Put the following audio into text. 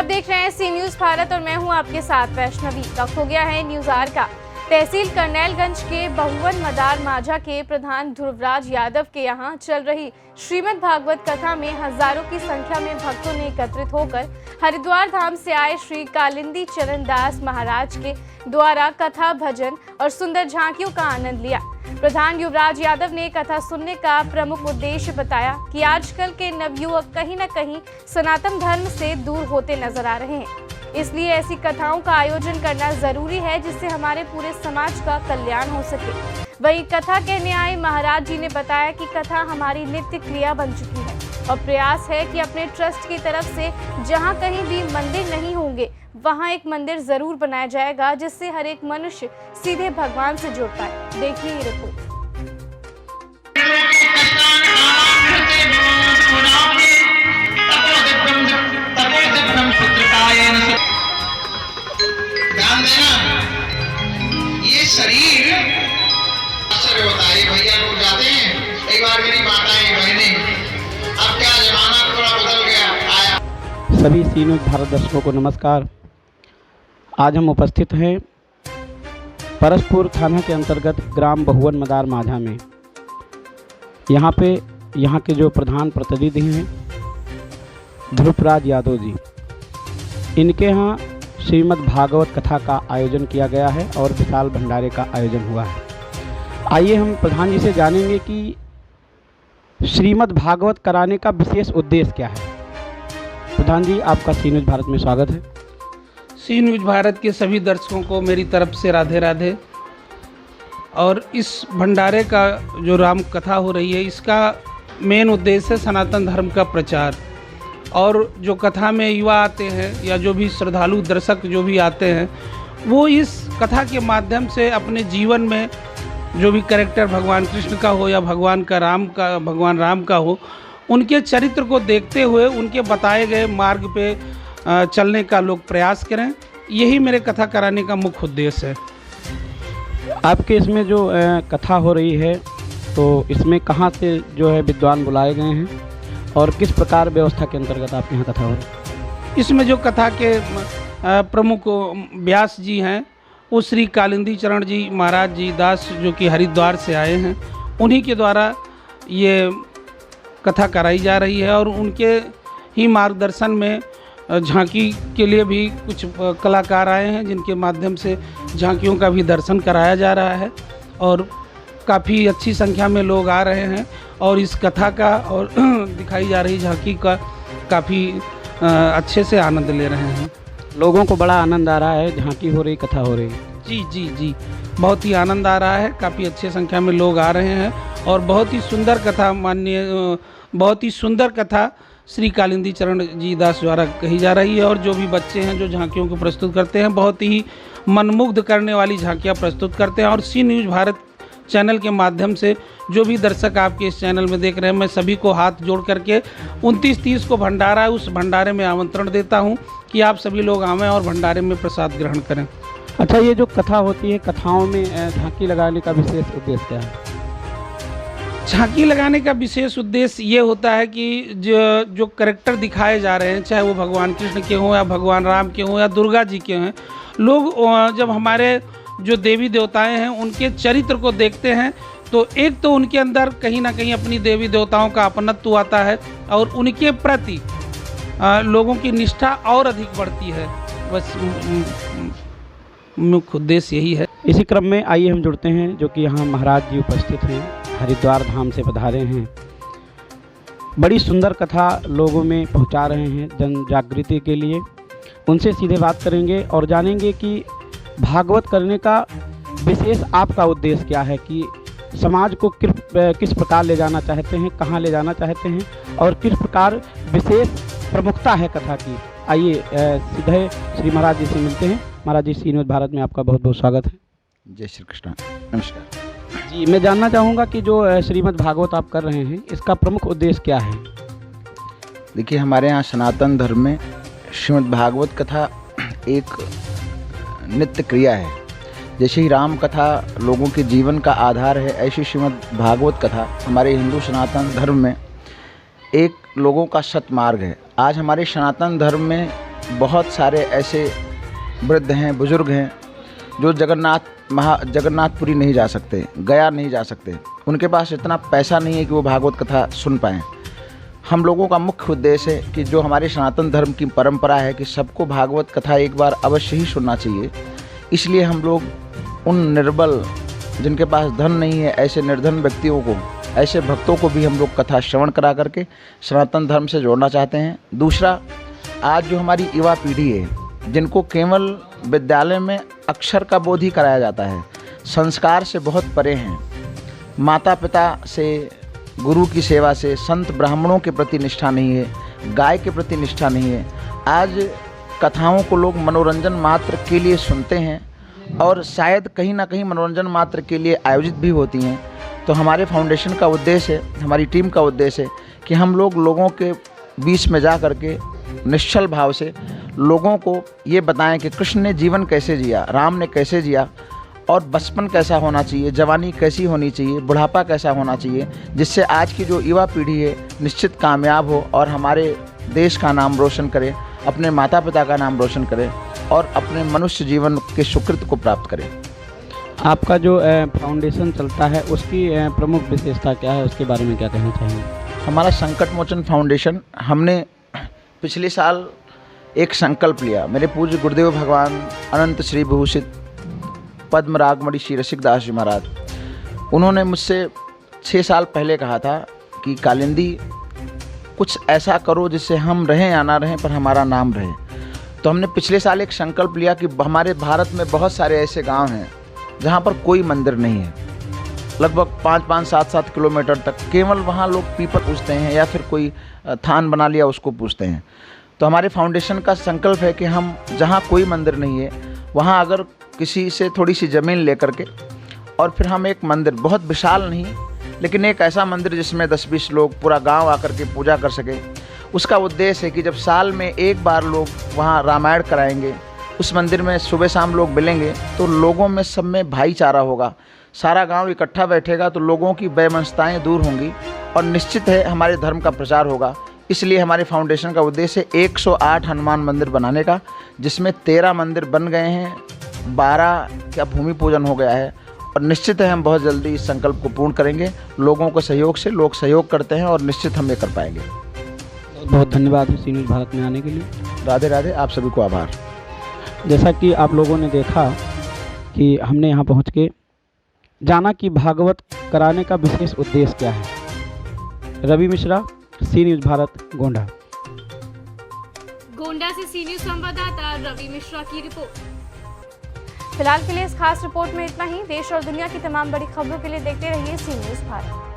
आप देख रहे हैं सी न्यूज भारत और मैं हूं आपके साथ वैष्णवी। वक्त हो गया है न्यूज आवर का। तहसील करनैलगंज के बहुवन मदार माझा के प्रधान ध्रुवराज यादव के यहां चल रही श्रीमद् भागवत कथा में हजारों की संख्या में भक्तों ने एकत्रित होकर हरिद्वार धाम से आए श्री कालिंदी चरण दास महाराज के द्वारा कथा, भजन और सुंदर झांकियों का आनंद लिया। प्रधान युवराज यादव ने कथा सुनने का प्रमुख उद्देश्य बताया कि आजकल के नवयुवक कहीं न कहीं सनातन धर्म से दूर होते नजर आ रहे हैं, इसलिए ऐसी कथाओं का आयोजन करना जरूरी है जिससे हमारे पूरे समाज का कल्याण हो सके। वहीं कथा कहने आए महाराज जी ने बताया कि कथा हमारी नित्य क्रिया बन चुकी है और प्रयास है कि अपने ट्रस्ट की तरफ से जहां कहीं भी मंदिर नहीं होंगे वहां एक मंदिर जरूर बनाया जाएगा जिससे हर एक मनुष्य सीधे भगवान से जुड़ पाए। देखिए ये रिपोर्ट। ये शरीर आश्चर्य होता है। भैया लोग जाते हैं, कई बार मेरी माताएं बहनें, अब क्या जमाना थोड़ा बदल गया आया। सभी सी न्यूज भारत दर्शकों को नमस्कार। आज हम उपस्थित हैं परसपुर थाना के अंतर्गत ग्राम बहुवन मदार माझा में। यहाँ के जो प्रधान प्रतिनिधि हैं ध्रुवराज यादव जी, इनके यहाँ श्रीमद् भागवत कथा का आयोजन किया गया है और विशाल भंडारे का आयोजन हुआ है। आइए हम प्रधान जी से जानेंगे कि श्रीमद् भागवत कराने का विशेष उद्देश्य क्या है। प्रधान जी, आपका सी न्यूज भारत में स्वागत है। सी न्यूज भारत के सभी दर्शकों को मेरी तरफ से राधे राधे। और इस भंडारे का जो राम कथा हो रही है, इसका मेन उद्देश्य है सनातन धर्म का प्रचार। और जो कथा में युवा आते हैं या जो भी श्रद्धालु दर्शक जो भी आते हैं, वो इस कथा के माध्यम से अपने जीवन में जो भी कैरेक्टर भगवान कृष्ण का हो या भगवान राम का हो, उनके चरित्र को देखते हुए उनके बताए गए मार्ग पे चलने का लोग प्रयास करें। यही मेरे कथा कराने का मुख्य उद्देश्य है। आपके इसमें जो कथा हो रही है, तो इसमें कहाँ से जो है विद्वान बुलाए गए हैं और किस प्रकार व्यवस्था के अंतर्गत आपके यहाँ कथा हो रही है? इसमें जो कथा के प्रमुख व्यास जी हैं वो श्री कालिंदी चरण जी महाराज जी दास, जो कि हरिद्वार से आए हैं। उन्हीं के द्वारा ये कथा कराई जा रही है और उनके ही मार्गदर्शन में झांकी के लिए भी कुछ कलाकार आए हैं, जिनके माध्यम से झांकियों का भी दर्शन कराया जा रहा है और काफ़ी अच्छी संख्या में लोग आ रहे हैं और इस कथा का और दिखाई जा रही झांकी का काफ़ी अच्छे से आनंद ले रहे हैं। लोगों को बड़ा आनंद आ रहा है, झांकी हो रही, कथा हो रही है। जी, बहुत ही आनंद आ रहा है। काफ़ी अच्छी संख्या में लोग आ रहे हैं और बहुत ही सुंदर कथा, बहुत ही सुंदर कथा श्री कालिंदी चरण जी दास द्वारा कही जा रही है। और जो भी बच्चे हैं जो झांकियों को प्रस्तुत करते हैं, बहुत ही मनमुग्ध करने वाली झांकियाँ प्रस्तुत करते हैं। और सी न्यूज़ भारत चैनल के माध्यम से जो भी दर्शक आपके इस चैनल में देख रहे हैं, मैं सभी को हाथ जोड़ करके 29-30 को भंडारा है, उस भंडारे में आमंत्रण देता हूं कि आप सभी लोग आवें और भंडारे में प्रसाद ग्रहण करें। अच्छा, ये जो कथा होती है, कथाओं में झांकी लगाने का विशेष उद्देश्य क्या है? झांकी लगाने का विशेष उद्देश्य ये होता है कि जो कैरेक्टर दिखाए जा रहे हैं, चाहे वो भगवान कृष्ण के हों या भगवान राम के हों या दुर्गा जी के हैं, लोग जब हमारे जो देवी देवताएं हैं उनके चरित्र को देखते हैं तो एक तो उनके अंदर कहीं ना कहीं अपनी देवी देवताओं का अपनत्व आता है और उनके प्रति लोगों की निष्ठा और अधिक बढ़ती है। बस मुख्य उद्देश्य यही है। इसी क्रम में आइए हम जुड़ते हैं, जो कि यहाँ महाराज जी उपस्थित हैं, हरिद्वार धाम से पधारे हैं। बड़ी सुंदर कथा लोगों में पहुँचा रहे हैं जन जागृति के लिए। उनसे सीधे बात करेंगे और जानेंगे कि भागवत करने का विशेष आपका उद्देश्य क्या है, कि समाज को किस प्रकार ले जाना चाहते हैं, कहाँ ले जाना चाहते हैं और किस प्रकार विशेष प्रमुखता है कथा की। आइए सीधे श्री महाराज जी से मिलते हैं। महाराज जी, सी न्यूज़ भारत में आपका बहुत बहुत स्वागत है। जय श्री कृष्ण, नमस्कार जी। मैं जानना चाहूँगा कि जो श्रीमद् भागवत आप कर रहे हैं, इसका प्रमुख उद्देश्य क्या है? देखिए, हमारे यहाँ सनातन धर्म में श्रीमद् भागवत कथा एक नित्य क्रिया है। जैसे ही राम कथा लोगों के जीवन का आधार है, ऐसी श्रीमद् भागवत कथा हमारे हिंदू सनातन धर्म में एक लोगों का सतमार्ग है। आज हमारे सनातन धर्म में बहुत सारे ऐसे वृद्ध हैं, बुज़ुर्ग हैं जो जगन्नाथपुरी नहीं जा सकते, गया नहीं जा सकते। उनके पास इतना पैसा नहीं है कि वो भागवत कथा सुन पाएँ। हम लोगों का मुख्य उद्देश्य है कि जो हमारे सनातन धर्म की परंपरा है कि सबको भागवत कथा एक बार अवश्य ही सुनना चाहिए। इसलिए हम लोग उन निर्बल, जिनके पास धन नहीं है, ऐसे निर्धन व्यक्तियों को, ऐसे भक्तों को भी हम लोग कथा श्रवण करा करके सनातन धर्म से जोड़ना चाहते हैं। दूसरा, आज जो हमारी युवा पीढ़ी है, जिनको केवल विद्यालय में अक्षर का बोध ही कराया जाता है, संस्कार से बहुत परे हैं, माता पिता से, गुरु की सेवा से, संत ब्राह्मणों के प्रति निष्ठा नहीं है, गाय के प्रति निष्ठा नहीं है। आज कथाओं को लोग मनोरंजन मात्र के लिए सुनते हैं और शायद कहीं ना कहीं मनोरंजन मात्र के लिए आयोजित भी होती हैं। तो हमारे फाउंडेशन का उद्देश्य है, हमारी टीम का उद्देश्य है कि हम लोग लोगों के बीच में जा कर के निश्चल भाव से लोगों को ये बताएं कि कृष्ण ने जीवन कैसे जिया, राम ने कैसे जिया, और बचपन कैसा होना चाहिए, जवानी कैसी होनी चाहिए, बुढ़ापा कैसा होना चाहिए, जिससे आज की जो युवा पीढ़ी है निश्चित कामयाब हो और हमारे देश का नाम रोशन करे, अपने माता पिता का नाम रोशन करे और अपने मनुष्य जीवन के सुकृत को प्राप्त करे। आपका जो फाउंडेशन चलता है उसकी प्रमुख विशेषता क्या है, उसके बारे में क्या कहना चाहेंगे? हमारा संकट मोचन फाउंडेशन, हमने पिछले साल एक संकल्प लिया। मेरे पूज्य गुरुदेव भगवान अनंत श्री विभूषित पद्म रागमणि श्री रसिकदास जी महाराज, उन्होंने मुझसे 6 साल पहले कहा था कि कालिंदी कुछ ऐसा करो जिससे हम रहें या ना रहें पर हमारा नाम रहे। तो हमने पिछले साल एक संकल्प लिया कि हमारे भारत में बहुत सारे ऐसे गांव हैं जहां पर कोई मंदिर नहीं है, लगभग 5-5, 7-7 किलोमीटर तक केवल वहां लोग पीपल पूजते हैं या फिर कोई थान बना लिया उसको पूजते हैं। तो हमारे फाउंडेशन का संकल्प है कि हम जहां कोई मंदिर नहीं है वहां अगर किसी से थोड़ी सी ज़मीन लेकर के और फिर हम एक मंदिर, बहुत विशाल नहीं लेकिन एक ऐसा मंदिर जिसमें 10-20 लोग, पूरा गांव आकर के पूजा कर सके। उसका उद्देश्य है कि जब साल में एक बार लोग वहां रामायण कराएंगे, उस मंदिर में सुबह शाम लोग मिलेंगे तो लोगों में सब में भाईचारा होगा, सारा गांव इकट्ठा बैठेगा तो लोगों की वैमनस्यताएँ दूर होंगी और निश्चित है हमारे धर्म का प्रचार होगा। इसलिए हमारे फाउंडेशन का उद्देश्य 108 हनुमान मंदिर बनाने का, जिसमें 13 मंदिर बन गए हैं, 12 का भूमि पूजन हो गया है और निश्चित है हम बहुत जल्दी इस संकल्प को पूर्ण करेंगे। लोगों के सहयोग से, लोग सहयोग करते हैं और निश्चित हम ये कर पाएंगे। बहुत बहुत धन्यवाद सी न्यूज़ भारत में आने के लिए। राधे राधे, आप सभी को आभार। जैसा कि आप लोगों ने देखा कि हमने यहाँ पहुँच के जाना कि भागवत कराने का विशेष उद्देश्य क्या है। रवि मिश्रा, सी न्यूज़ भारत, गोंडा। गोंडा से सी न्यूज़ संवाददाता रवि मिश्रा की रिपोर्ट। फिलहाल के लिए इस खास रिपोर्ट में इतना ही। देश और दुनिया की तमाम बड़ी खबरों के लिए देखते रहिए सी न्यूज़ भारत।